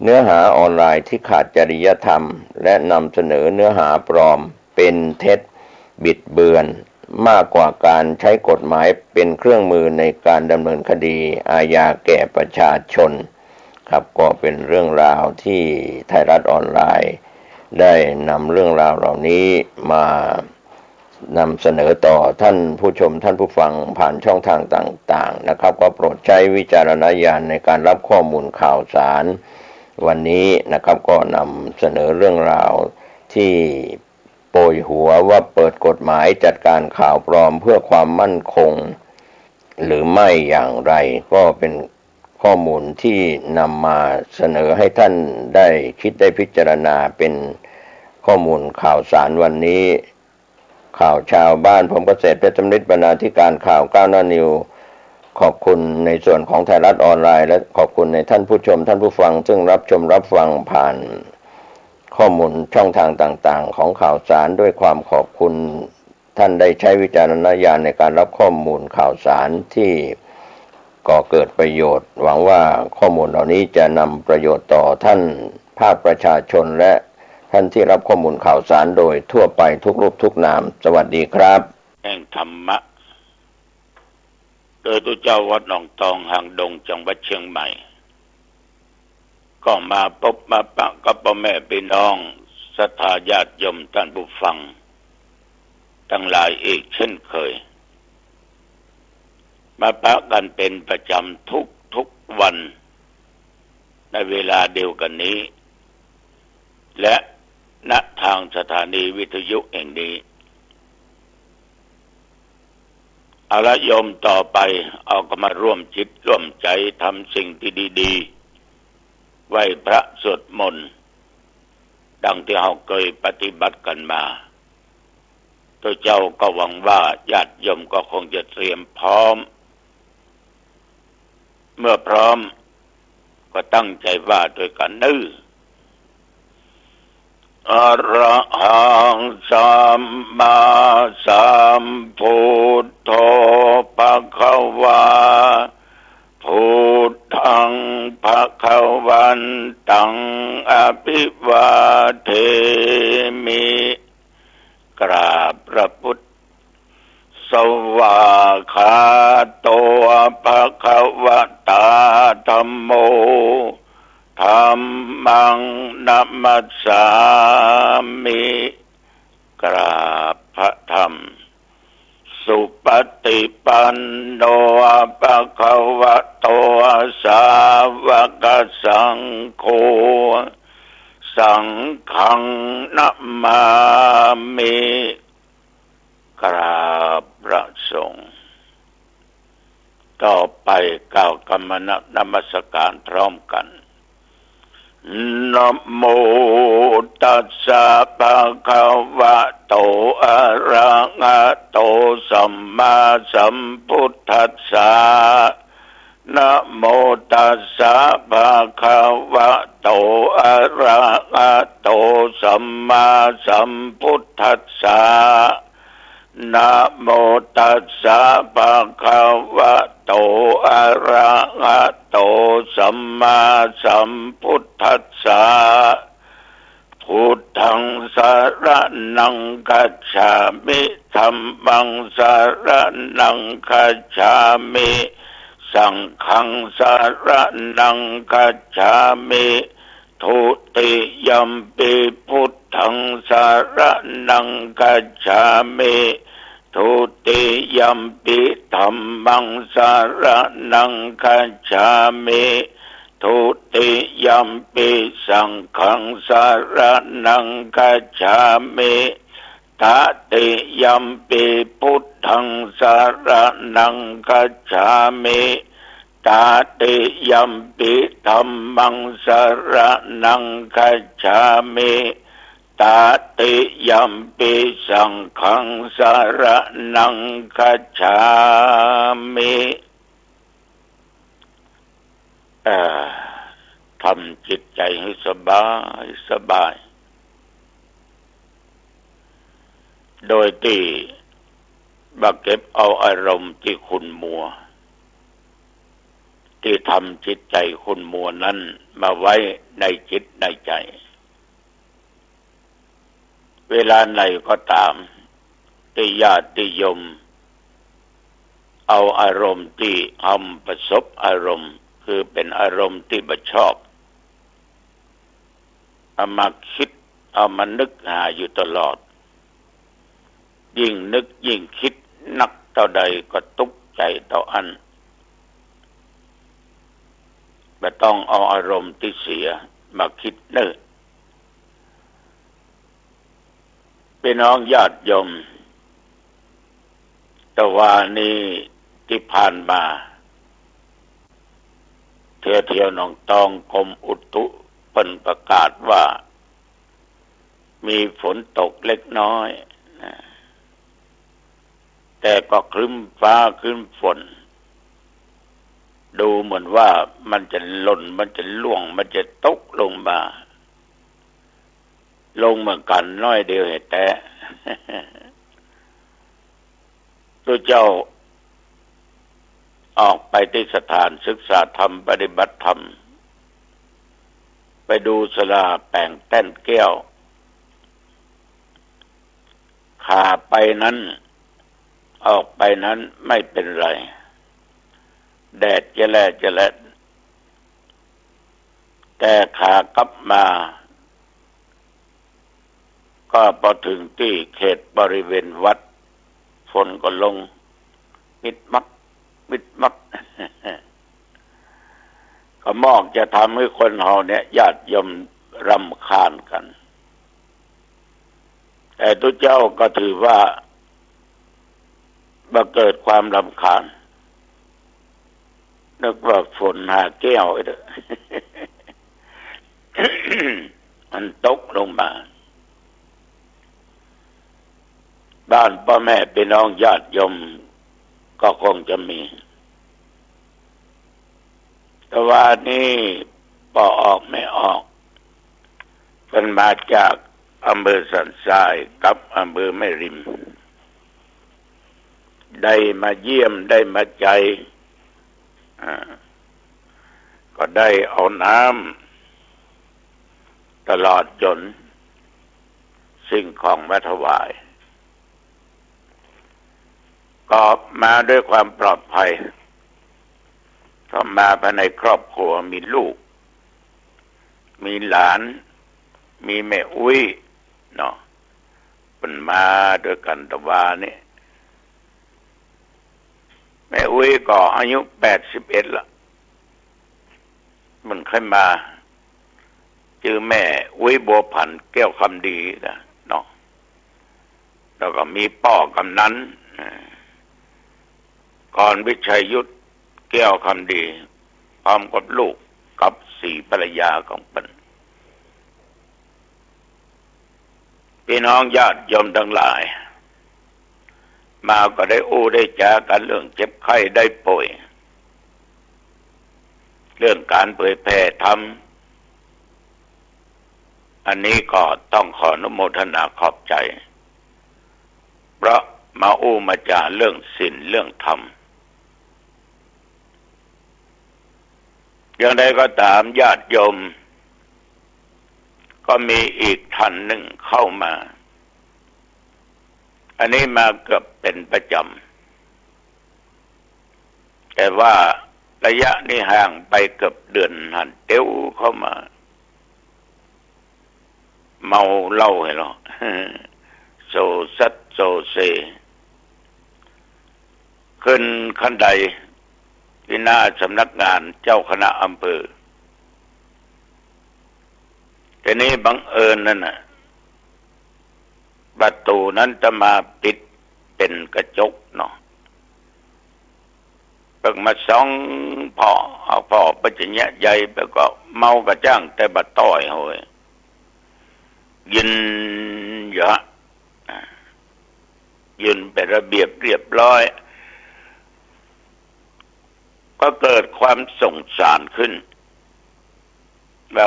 เนื้อหาออนไลน์ที่ขาดจริยธรรมและนำเสนอเนื้อหาปลอมเป็นเท็จบิดเบือนมากกว่าการใช้กฎหมายเป็นเครื่องมือในการดำเนินคดีอาญาแก่ประชาชนครับก็เป็นเรื่องราวที่ไทยรัฐออนไลน์ได้นำเรื่องราวเหล่านี้มานำเสนอต่อท่านผู้ชมท่านผู้ฟังผ่านช่องทางต่างๆนะครับก็โปรดใช้วิจารณญาณในการรับข้อมูลข่าวสารวันนี้นะครับก็นำเสนอเรื่องราวที่โปรยหัวว่าเปิดกฎหมายจัดการข่าวปลอมเพื่อความมั่นคงหรือไม่อย่างไรก็เป็นข้อมูลที่นำมาเสนอให้ท่านได้คิดได้พิจารณาเป็นข้อมูลข่าวสารวันนี้ข่าวชาวบ้านผมเกษตรเพชรสำริดบรรณาธิการข่าวก้าวหน้านิวขอบคุณในส่วนของไทยรัฐออนไลน์และขอบคุณในท่านผู้ชมท่านผู้ฟังซึ่งรับชมรับฟังผ่านข้อมูลช่องทางต่างๆของข่าวสารด้วยความขอบคุณท่านได้ใช้วิจารณญาณในการรับข้อมูลข่าวสารที่ก่อเกิดประโยชน์หวังว่าข้อมูลเหล่านี้จะนำประโยชน์ต่อท่านภาคประชาชนและท่านที่รับข้อมูลข่าวสารโดยทั่วไปทุกรูปทุกนามสวัสดีครับแห่งธรรมะโดยตัวเจ้าวัดหนองตองหางดงจังหวัดเชียงใหม่ก็มาพบมาปะกับพ่อแม่พี่น้องศรัทธาญาติโยมท่านผู้ฟังทั้งหลายอีกเช่นเคยมาปะกันเป็นประจำทุกวันในเวลาเดียวกันนี้และณทางสถานีวิทยุแห่งนี้เอาละโยมต่อไปเอาก็มาร่วมจิตร่วมใจทำสิ่งที่ดีๆไหว้พระสวดมนต์ดังที่เราเคยปฏิบัติกันมาตัวเจ้าก็หวังว่าญาติโยมก็คงจะเตรียมพร้อมเมื่อพร้อมก็ตั้งใจว่าด้วยกันอะระหังสัมมาสัมพุทโธภควาพุทธังภวันตังอภิวาเทมิกราบพระพุทธสวากขาโตภควตาธัมโมธัมมังนัมมัสสามิกราบพระธรรม ติปันโนภะคะวะโตสาวกสังโฆสังฆังนะมามิกราบพระสงฆ์ต่อไปกล่าวกรรมนมัสการพร้อมกันนะโมตัสสะภะคะวะโตอะระหะโตสัมมาสัมพุทธัสสะนะโมตัสสะภะคะวะโตอะระหะโตสัมมาสัมพุทธัสสะนะโมตัสสะภะคะวะโตอะระหะโตสัมมาสัมพุทธัสสะพุทธังสรณังคัจฉามิธัมมังสรณังคัจฉามิสังฆังสรณังคัจฉามิทุติยัมปิพุทธังสรณังคัจฉามิทุติยัมปิธัมมังสรณังคัจฉามิทุติยัมปิสังฆังสรณังคัจฉามิตติยัมปิพุทธังสรณังคัจฉามิตติยัมปิธัมมังสรณังคัจฉามิตติยัมปิสังฆังสรณังคัจฉามิทำจิตใจให้สบายโดยที่บักเก็บเอาอารมณ์ที่ขุ่นมัวที่ทำจิตใจขุ่นมัวนั้นมาไว้ในจิตในใจเวลาไหนก็ตามที่ญาติโยมเอาอารมณ์ที่ประสบอารมณ์คือเป็นอารมณ์ที่ไม่ชอบเอามาคิดเอามานึกหาอยู่ตลอดยิ่งนึกยิ่งคิดนักเท่าใดก็ทุกข์ใจเท่าอันไม่ต้องเอาอารมณ์ที่เสียมาคิดนึกพี่น้องญาติโยมแต่ว่านี้ที่ผ่านมาเที่ยวหนองตองกรมอุตุเพิ่นประกาศว่ามีฝนตกเล็กน้อยแต่ก็ครึ้มฟ้าครึ้มฝนดูเหมือนว่ามันจะหล่นมันจะล่วงมันจะตกลงมาเหมือนกันน้อยเดียวเหตุแต่ตัวเจ้าออกไปที่สถานศึกษาธรรมปฏิบัติธรรมไปดูศาลาแป่งแต้นแก้วขาไปนั้นออกไปนั้นไม่เป็นไรแดดจะแลแต่ขากลับมาก็พอถึงที่เขตบริเวณวัดฝนก็ลงมิดมัก ก็มอกจะทำให้คนเฮาเนี่ยญาติโยมรำคาญกันแต่ตัวเจ้าก็ถือว่าเกิดความรำคาญนึกว่าฝนหาแก้วไอ้เด้อ มันตกลงมาบ้านพ่อแม่พี่น้องญาติโยมก็คงจะมีแต่ว่านี่พอออกไม่ออกเป็นมาจากอำเภอสันทรายกับอำเภอแม่ริมได้มาเยี่ยมได้มาใจก็ได้เอาน้ำตลอดจนสิ่งของมาถวายก็มาด้วยความปลอดภัยก็มาภายในครอบครัวมีลูกมีหลานมีแม่อุ้ยเนาะเป็นมาด้วยกันตะวานี่ แม่อุ้ยก็อายุ81ละมันขึ้นมาชื่อแม่อุ้ยบัวผันแก้วคำดีนะเนาะแล้วก็มีพ่อกำนันก่อนวิชัยยุทธแก้วคำดีพร้อมกับลูกกับ4ภรรยาของเพิ่นพี่น้องญาติโยมทั้งหลายมาก็ได้ได้จากันเรื่องเจ็บไข้ได้ป่วยเรื่องการเผยแผ่ธรรมอันนี้ก็ต้องขออนุโมทนาขอบใจเพราะมามาจาเรื่องศีลเรื่องธรรมอย่างใดก็ตามญาติโยมก็มีอีกท่านหนึ่งเข้ามาอันนี้มาเกือบเป็นประจำแต่ว่าระยะนี้ห่างไปเกือบเดือนหันเตี้ยวเข้ามาเมาเหล้าให้เราโซซัดโซเซขึ้นขั้นใดที่หน้าสำนักงานเจ้าคณะอำเภอทีนี้บังเอิญนั่นน่ะประตูนั้นจะมาปิดเป็นกระจกเนาะเพิ่งมาส่องพ่อปัจจเนี้ยใหญ่ไปก็เมากระจ้างแต่บัดต้อยโหยยืนเยอะยืนเป็นระเบียบเรียบร้อยก็เกิดความสงสารขึ้นว่า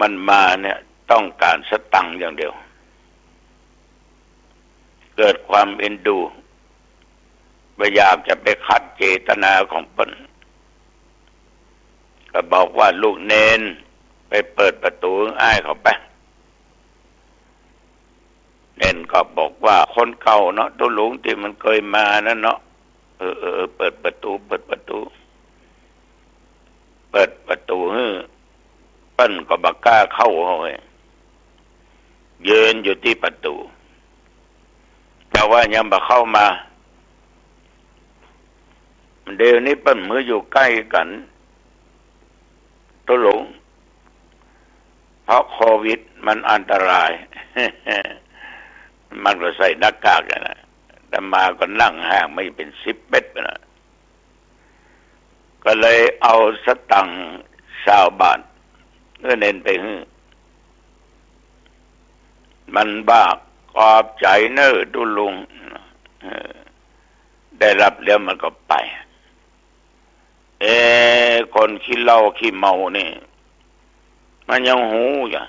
มันมาเนี่ยต้องการสตังค์อย่างเดียวเกิดความเอ็นดูว่าอยากจะไปขัดเจตนาของเพิ่นก็บอกว่าลูกเนนไปเปิดประตูอ้ายเขาไปเนนก็บอกว่าคนเก่าเนาะตัวหลวงที่มันเคยมานั่นเนาะเปิดประตูเปิดประตูเปิ้นก็บักกล้าเข้าเฮ้ยยืนอยู่ที่ประตูแต่ว่ายังบ่เข้ามาเดี๋ยวนี้เปิ้นมืออยู่ใกล้กันตัวหลงเพราะโควิดมันอันตราย มันก็ใส่หน้ากากนะแต่มาก็นั่งห่างไม่เป็น10 เมตรนะก็เลยเอาสตังค์20 บาทเน้นไปฮื้อมันบ้าขอบใจเน้อดูลุงได้รับแล้วมันก็ไปคนขี้เหล้าขี้เมานี่มันยังหูอย่าง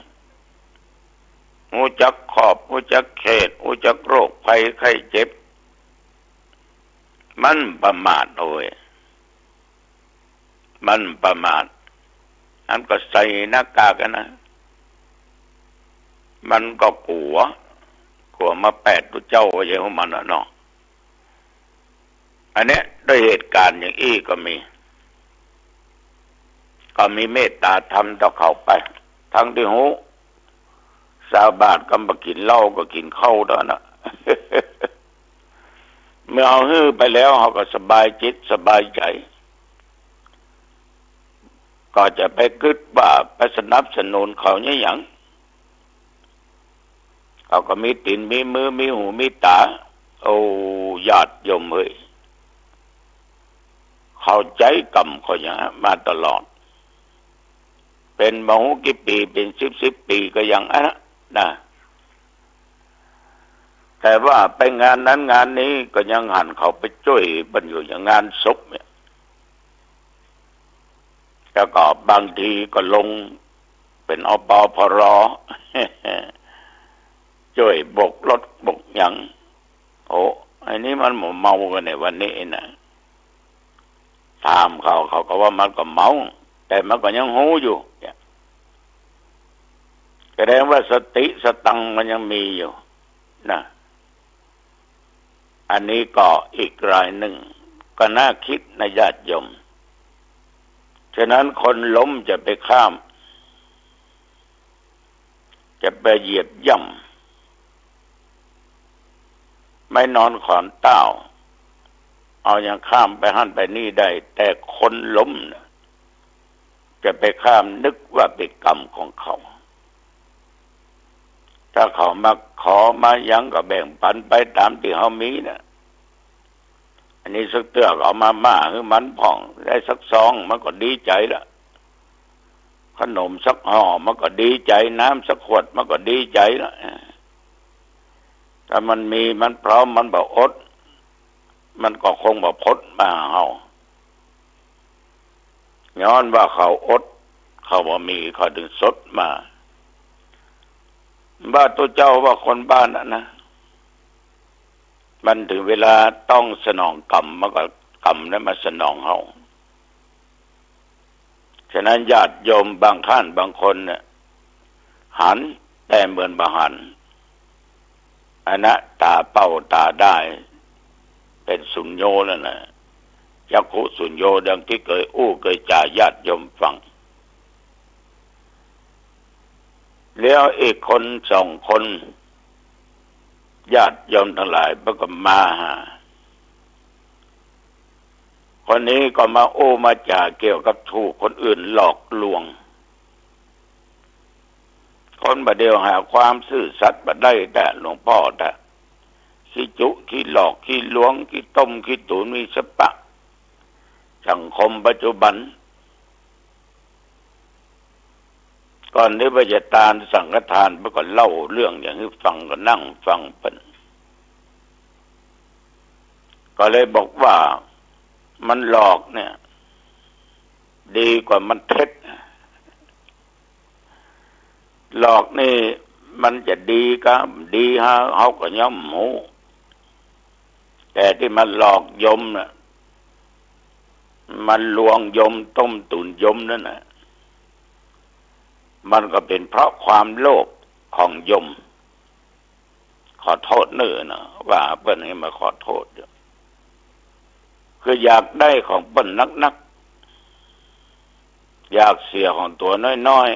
หูจักขอบหูจักเขตหูจักโรคภัยไข้เจ็บมันประมาทโอ้ยมันประมาทอันก็ใส่หน้ากากนะมันก็กลัวมา8ตัวเจ้าอย่างของมันเนาะอันนี้ด้วยเหตุการณ์อย่างอี้ก็มีเมตตาธรรมต่อเขาไปทั้งที่หู20 บาทก็มากินเหล้าก็กินข้าวแล้วนะ เมื่อเอาฮื้อไปแล้วเขาก็สบายจิตสบายใจก็จะไปคิดว่าไปสนับสนุนเขาเนี่ยอย่างเขาก็มีตีนมีมือมีหูมีตาญาติโยมเฮ้ยเข้าใจกรรมเขาอย่างมาตลอดเป็นมาหูกี่ปีเป็น10 ปีก็ยังนะแต่ว่าไปงานนั้นงานนี้ก็ยังหันเขาไปช่วยบรรอยู่อย่างงานศพเนี่ยแล้วก็บางทีก็ลงเป็นอปพร ช่วยบกรถบกหยังไอ้นี้มันเมากันในวันนี้นะถามเขาก็ว่ามันก็เมาแต่มันก็ยังหูอยู่แสดงว่าสติสตังมันยังมีอยู่นะอันนี้ก็อีกรายหนึ่งก็น่าคิดนะญาติโยมฉะนั้นคนล้มจะไปข้ามจะไปเหยียบย่ำไม่นอนขอนเต้า เอาอย่างข้ามไปหั่นไปนี่ได้แต่คนล้มนะจะไปข้ามนึกว่าเป็นกรรมของเขาถ้าเขามาขอมายังก็แบ่งปันไปตามที่เขามีนะอันนี้สักเตือกเอามาคือมันผ่องได้สักซองมันก็ดีใจละขนมสักห่อมันก็ดีใจน้ำสักขวดมันก็ดีใจละถ้ามันมีมันพร้อมมันบ่อดมันก็คงบ่พดมาเฮาย้อนว่าเขาอดเขาบ่มีเขาดึงสดมาบ้าตัวเจ้าว่าคนบ้านนะมันถึงเวลาต้องสนองกรรมมันก็กรรมนั้นมาสนองเฮาฉะนั้นญาติโยมบางท่านบางคนเนี่ยหันแต่เหมือนบ่หันอันนะตาเป้าตาได้เป็นสุญโญนั่นน่ะจักขุสุญโญดังที่เคยเคยจ่าญาติโยมฟังแล้วอีกคนสองคนญาติโยมทั้งหลายมันก็มาหาคนนี้ก็มามาจ่าเกี่ยวกับถูกคนอื่นหลอกลวงคนบ่เดียวหาความซื่อสัตย์บ่ได้แต่หลวงพ่อแต่ขี้จุขี้หลอกขี้ลวงขี้ต้มขี้ตุ๋นมีสปะสังคมปัจจุบันก่อนนี้พระเจ้าตาสังฆทานมันก็เล่าเรื่องอย่างให้ฟังก็นั่งฟังเป็นก็เลยบอกว่ามันหลอกเนี่ยดีกว่ามันเท็จหลอกนี่มันจะดีก็ดีฮะเขาก็ย่อมหมูแต่ที่มันหลอกยมน่ะมันลวงยมต้มตุ๋นยมนั่นน่ะมันก็เป็นเพราะความโลภของยมขอโทษเนื้อนะว่าเปิ้นให้มาขอโทษคืออยากได้ของเปิ้นนักอยากเสียของตัวน้อย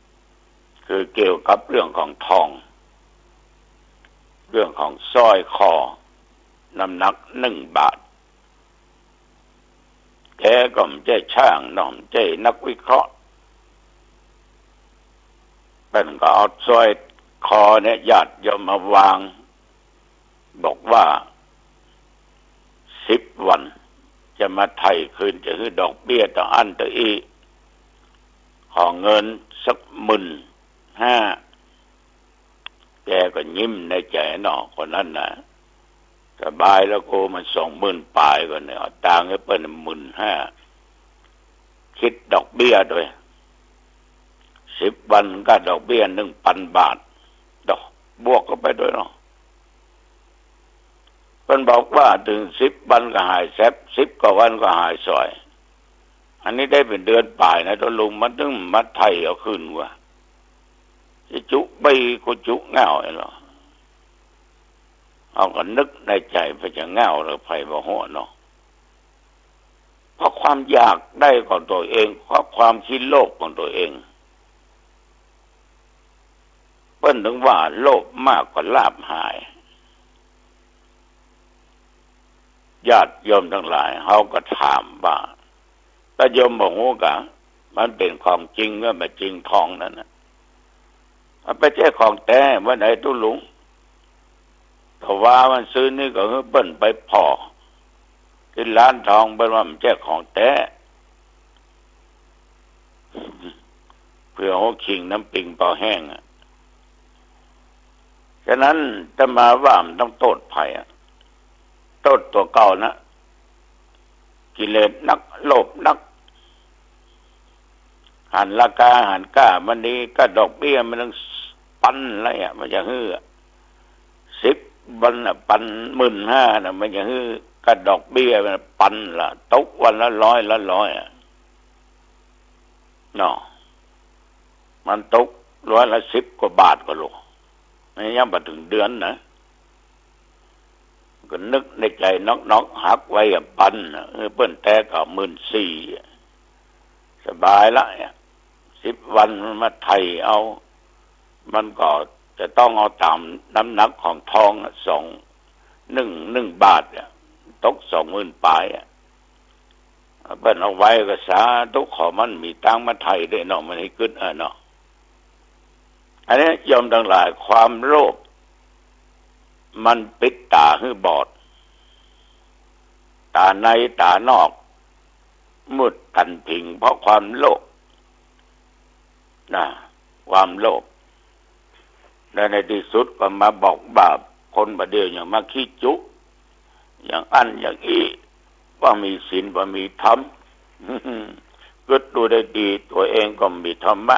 ๆคือเกี่ยวกับเรื่องของทองเรื่องของสร้อยคอน้ำหนัก1 บาทแกก็ไม่ใช่ช่างน้องใจนักวิเคราะห์เป็นก็เอาสร้อยคอเนี่ยญาติโยมมาวางบอกว่า10 วันจะมาไถ่คืนจะคือดอกเบี้ยต่ออันต่ออีขอเงินสัก15,000แกก็ยิ้มในใจเนาะคนนั้นนะสบายแล้วโกมัน20,000ปลายก็เนี่ยต่างให้เปิ้น15,000คิดดอกเบี้ยด้วย10 วันก็ดอกเบี้ย 1,000 บาทดอกบวกก็ไปด้วยเนาะเพิ่นบอกว่าถึง10 วันก็หายแซบ10 กว่าวันก็หายซอยอันนี้ได้เป็นเดือนปลายนะตัวลุงมันถึงมาไทยเอาคืนว่าสิจุใบก็จุเงาไอ้เหรอเอาก็นึกในใจไปจะเงาหรือไผบ่ฮู้เนาะเพราะความอยากได้ของตัวเองเพราะความคิดโลภของตัวเองเปิ้นถึงว่าโลภมากกว่าลาภหายญาติโยมทั้งหลายเฮาก็ถามว่าถ้าโยมบ่ฮู้กะมันเป็นของจริงก็ไม่จริงทองนั่นน่ะมันไปแจ้ของแท้ว่าไหนตุลุงถ้าว่ามันซื้อนี่ก็คือเปิ้นไปพอที่ร้านทองเปิ้นว่ามันแจ้ของแท้เพื่อเอาขิงน้ำปิงเปล่าแห้งฉะนั้นจะมาว่ามันต้องโทษภัยโทษตัวเก่านะกิเลสนักโลภนักหันราคาหันก้ามันนี้ก็ดอกเบี้ยมันต้องปันอะไรมันจะฮื้อ10 วันปัน15,000มันจะฮื้อก็ดอกเบี้ยมันปันละตกวันละ100เนาะมันตก10 กว่าบาทก็ลูกไม่ยังมาถึงเดือนนะก็นึกในใจน็อกหักไว้ปันเปิ้นแต่ก็14,000สบายละ10 วันมันมาไทยเอามันก็จะต้องเอาตามน้ำหนักของทอง หนึ่งบาทเนี่ยตก20,000ปลายเปิ้นเอาไว้ก็สาธุขอมันมีตังมาไทยได้เนาะมันให้ขึ้นเนาะอันนี้ยอมทั้งหลายความโลภมันปิดตาให้บอดตาในตานอกมืดกันพิงเพราะความโลภนะความโลภและในที่สุดก็มาบอกบาปคนประเดี๋ยวอย่างมาขี้จุอย่างอันอย่างอีว่ามีศีลว่ามีธรรมก็ดูได้ดีตัวเองก็มีธรรมะ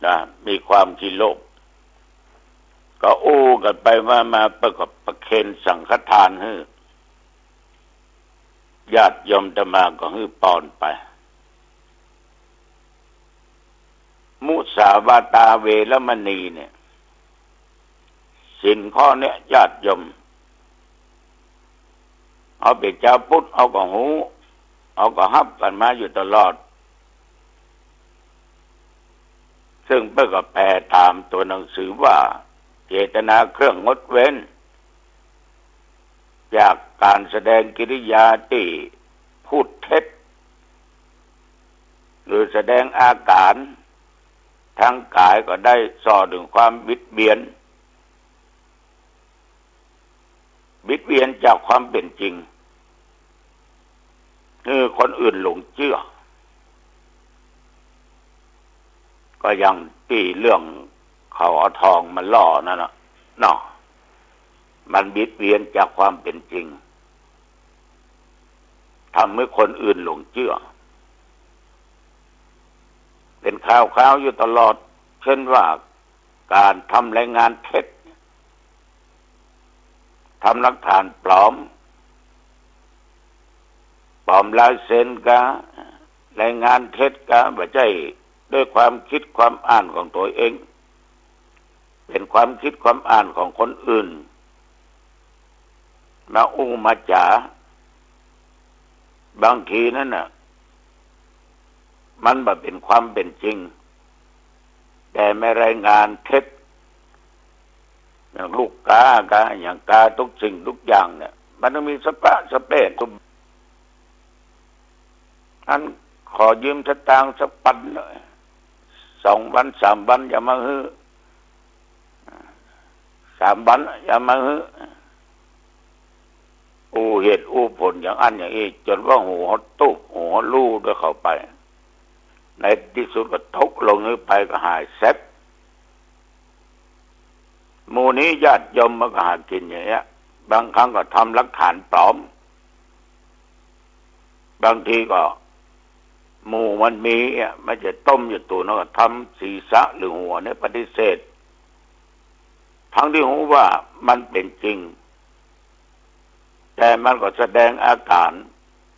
นะมีความขี้โลภก็อู้กันไปมาประกอบประเคนสังฆทานให้ญาติโยมจะมาก็ให้ปอนไปมุสาวาตาเวรมณีเนี่ยสินข้อเนี้ยญาติโยมเอาเป็นเจ้าพุทธเอาก็หูเอาก็ฮับกันมาอยู่ตลอดซึ่งเพื่อก็แปลตามตัวหนังสือว่าเจตนาเครื่องงดเว้นจากการแสดงกิริยาที่พูดเท็จหรือแสดงอาการทางกายก็ได้ส่อถึงความบิดเบียนจากความเป็นจริงคือคนอื่นหลงเชื่อก็ยังที่เรื่องเขาเอาทองมาล่อนั่นน่ะเนาะมันบิดเบียนจากความเป็นจริงทำให้คนอื่นหลงเชื่อเป็นข่าวอยู่ตลอดเช่นว่าการทำรายงานเท็จทำหลักฐานปลอมลายเซ็นกะรายงานเท็จกะไม่ใช่ด้วยความคิดความอ่านของตัวเองเป็นความคิดความอ่านของคนอื่นมาอู้มาจ๋าบางทีนั่นน่ะมันแบบเป็นความเป็นจริงแต่ไม่รายงานเท็จอย่างลูกกาอย่างกาทุกสิ่งทุกอย่างเนี่ยมันต้องมีสเปะอันขอยืมสตางค์สักปันหน่อย2 วัน 3 วันอย่ามาฮื้อ3 วันอย่ามาฮื้ออู้เหตุอู้ผลอย่างอันอย่างนี้จนว่าหัวตุบหัวลู่ด้วยเข้าไปในที่สุดก็ตกลงไปก็หายเซ็บหมู่นี้ญาติโยมมันก็หากินอย่างเงี้ยบางครั้งก็ทำหลักฐานปลอมบางทีก็หมู่มันมีมันจะต้มอยู่ตัวนั้นก็ทำศีรษะหรือหัวเนี่ยปฏิเสธทั้งที่รู้ว่ามันเป็นจริงแต่มันก็แสดงอาการ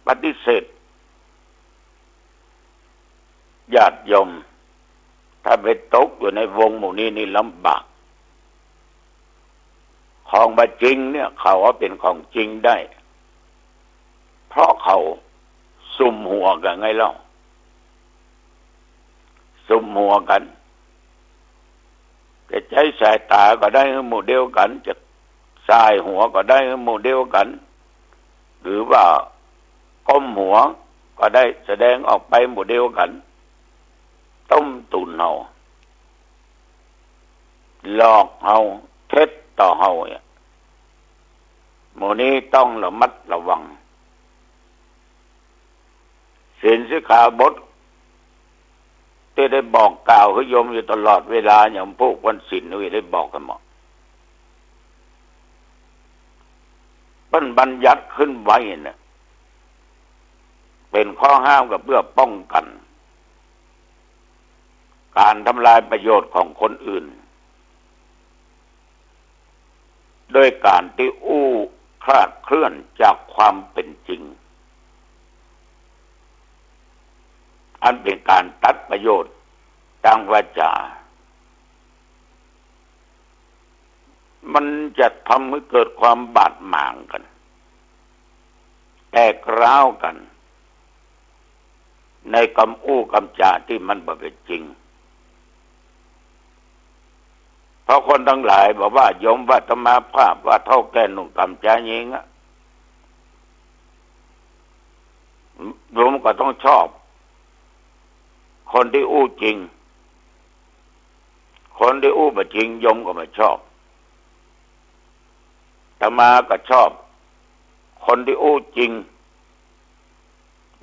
ปฏิเสธญาติโยมถ้าไปตกอยู่ในวงหมู่นี้นี่ลำบากของบาจริงเนี่ยเขาว่าเป็นของจริงได้เพราะเขาซุ่มหัวกันไงเล่าซุ่มหัวกันจะใช้สายตาก็ได้หมู่เดียวกันจะสายหัวก็ได้หมู่เดียวกันหรือว่าก้มหัวก็ได้แสดงออกไปหมู่เดียวกันต้มตุนเฮาหลอกเฮาเท็จต่อเฮาเนี่ยหมู่นี้ต้องระมัดระวังศีลสิกขาบทที่ได้บอกกล่าวให้โยมอยู่ตลอดเวลาอย่างพวกวันศีลนี่ได้บอกกันหมดเป็นบัญญัติขึ้นไว้เนี่ยเป็นข้อห้ามกับเพื่อป้องกันการทำลายประโยชน์ของคนอื่นโดยการที่อู้คลาดเคลื่อนจากความเป็นจริงอันเป็นการตัดประโยชน์ทางวาจามันจะทำให้เกิดความบาดหมางกันแตกร้าวกันในคำอู้คำจาที่มันบ่เป็นจริง เพราะคนทั้งหลายบอกว่าโยมว่าธรรมาภาพว่าเท่าแก่หนุ่มกำจายิงอะโยมก็ต้องชอบคนที่อู้จริงคนที่อู้บ่จริงโยมก็ไม่ชอบธรรมาก็ชอบคนที่อู้จริง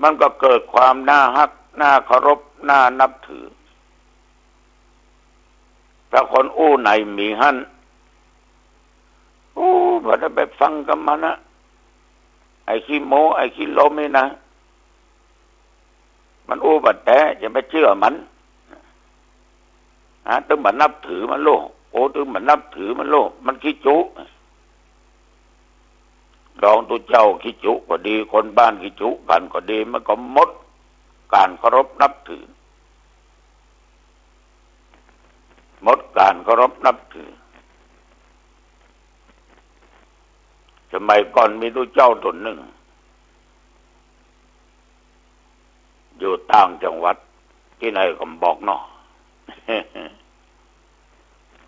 มันก็เกิดความน่าฮักน่าเคารพน่านับถือถ้าคนอู้ไหนมีหั่นบ่ได้ไปฟังกับมันนะไอ้ขี้โม้ไอ้ขี้ล้มนี่นะมันอู้บัดแต่อย่าไปเชื่อมันถึงมันนับถือมันโลกถึงมันนับถือมันโลกมันขี้จุลองตัวเจ้าขี้จุก็ดีคนบ้านขี้จุกันก็ดีมันก็หมดการเคารพนับถือหมดการเคารพนับถือสมัยก่อนมีตัวเจ้าตนหนึ่งอยู่ต่างจังหวัดที่ไหนก็บอกเนาะ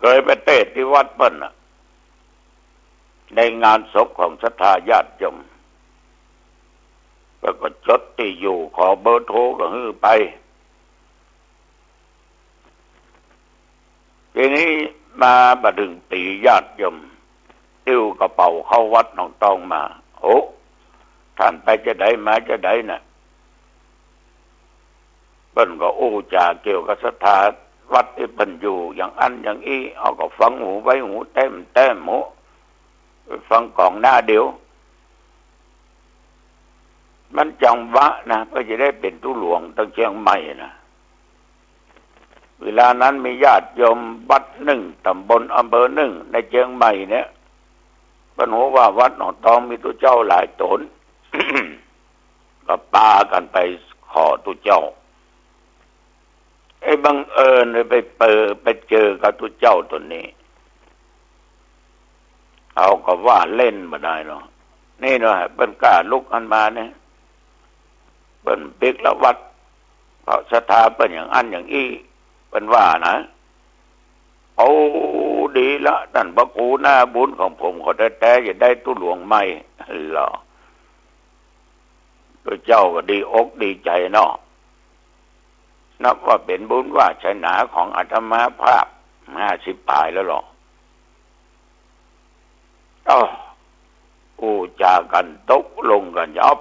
เคยไปเทศน์ที่วัดเปิ้นในงานศพของศรัทธาญาติโยมแล้วก็จดที่อยู่ขอเบอร์โทรก็ฮื้อไปทีนี้มาบัดถึงตีญาติโยมติ้วกระเป๋าเข้าวัดหนองตองมาท่านไปจะได้มาจะได้น่ะเปิ้นก็จาเกี่ยวกับศรัทธาวัดที่เปิ้นอยู่อย่างอันอย่างอี้เอาก็ฟังหูไว้หูแต้มหูฟังกล่องหน้าเดียวมันจังหวะนะเพื่อจะได้เป็นตู้หลวงตั้งเชียงใหม่นะเวลานั้นมีญาติโยมวัดหนึ่งตำบลอำเภอหนึ่งในเชียงใหม่เนี่ยเปิ้นรู้ว่าวัดหนองตองมีตัวเจ้าหลายตน ก็ปากันไปขอตัวเจ้าบังเอิญไปเจอกับตัวเจ้าตัวนี้เอาก็ว่าเล่นมาได้เนาะนี่เนาะเป็นกล้าลุกอันมาเนี่ยเป็นปิกละวัดเพราะศรัทธาเป็นอย่างอันอย่างอี้เป็นว่านะเอาดีละท่านพระครูหน้าบุญของผมก็แต่อย่าได้ตู้หลวงใหม่หรอตัวเจ้าก็ดีอกดีใจเนาะนับว่าเป็นบุญว่าชัยหนาของอาตมาภาพ50 ปลายแล้วหรอจากันตกลงกันเอา